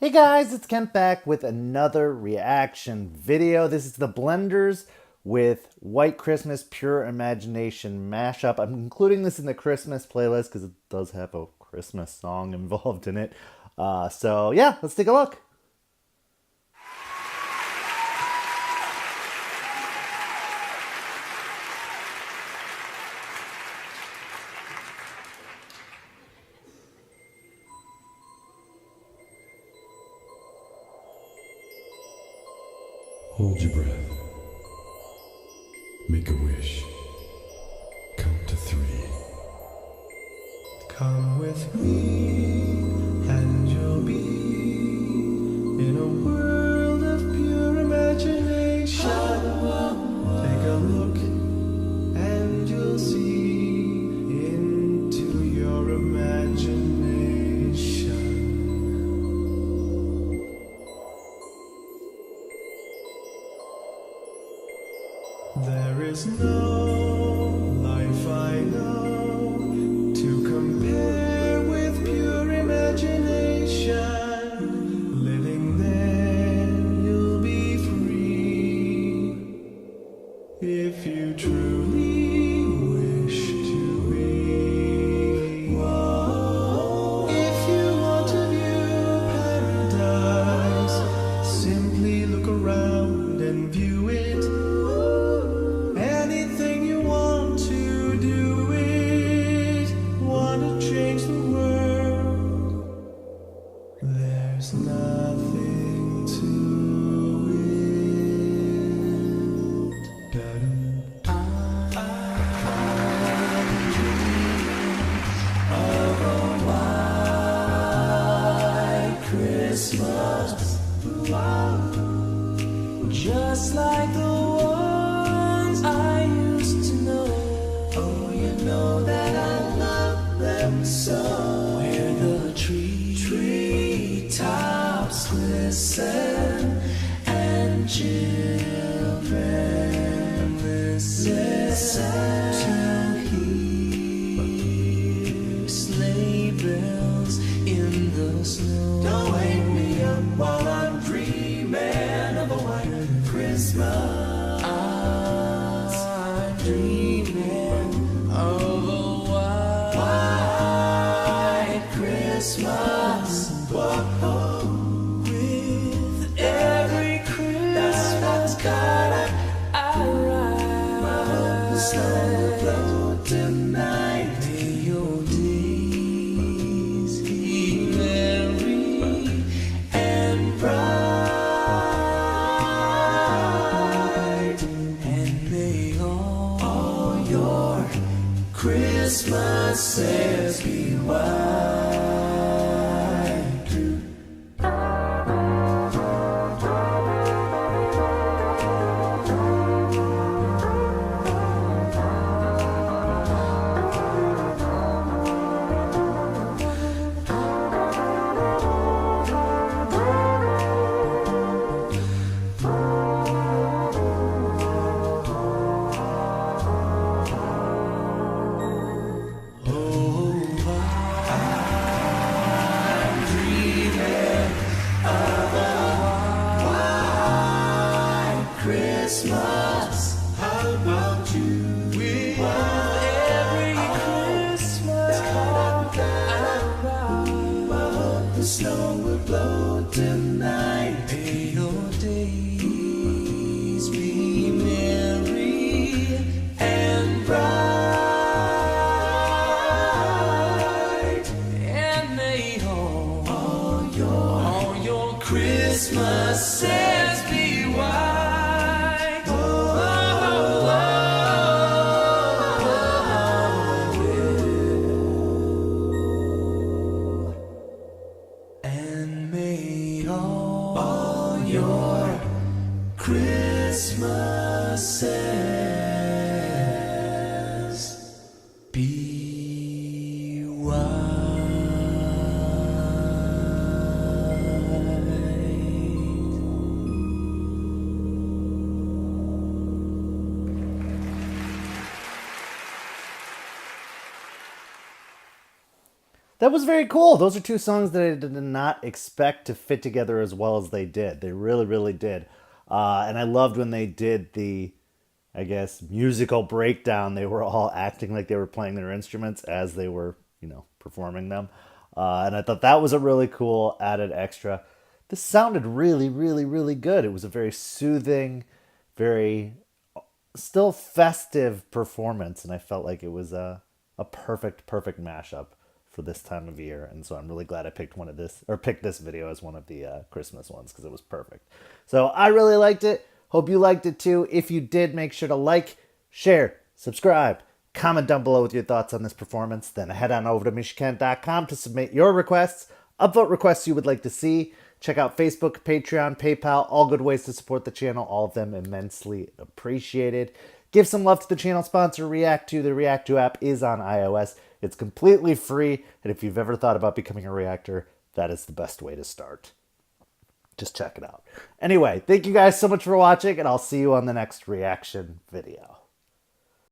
Hey guys, it's Kent back with another reaction video. This is the Blenders with White Christmas Pure Imagination mashup. I'm including this in the Christmas playlist because it does have a Christmas song involved in it. So yeah, let's take a look. Hold your breath. Make a wish. Count to 3. Come with me, and you'll be in a world of pure imagination. Take a look, and you'll see into your imagination. There is no life I know to compare with pure imagination. Living there, you'll be free if you truly wish to be. If you want to view paradise, simply look around and view it. Anything you want to do it, want to change the world. There's nothing to it. Christmas, just like the ones I used to know. Oh, you know that I love them so. Where the tree tops glisten and children listen to hear sleigh bells in the snow. Don't wake me up while I'm dreaming of a white Christmas. I'm dreaming of a white Christmas. Whoa. With every Christmas card I write, I hope the snow will blow tonight. May your days be merry and bright, and may all your Christmases be white. Christmas, how about you? With every Christmas card I write, I hope the snow will blow tonight. May your days be merry and bright, and may all your Christmases be white. And may all your Christmases be white. That was very cool. Those are two songs that I did not expect to fit together as well as they did. They really, really did. And I loved when they did the, I guess, musical breakdown. They were all acting like they were playing their instruments as they were, performing them. And I thought that was a really cool added extra. This sounded really, really, really good. It was a very soothing, very still festive performance. And I felt like it was a perfect mashup for this time of year. And so I'm really glad I picked this video as one of the Christmas ones, because it was perfect. So I really liked it. Hope you liked it too. If you did, make sure to like, share, subscribe, comment down below with your thoughts on this performance. Then head on over to MishaKent.com to submit your requests, upvote requests you would like to see. Check out Facebook, Patreon, PayPal, all good ways to support the channel. All of them immensely appreciated. Give some love to the channel sponsor, React2. The React2 app is on iOS. It's completely free, and if you've ever thought about becoming a reactor, that is the best way to start. Just check it out. Anyway, thank you guys so much for watching, and I'll see you on the next reaction video.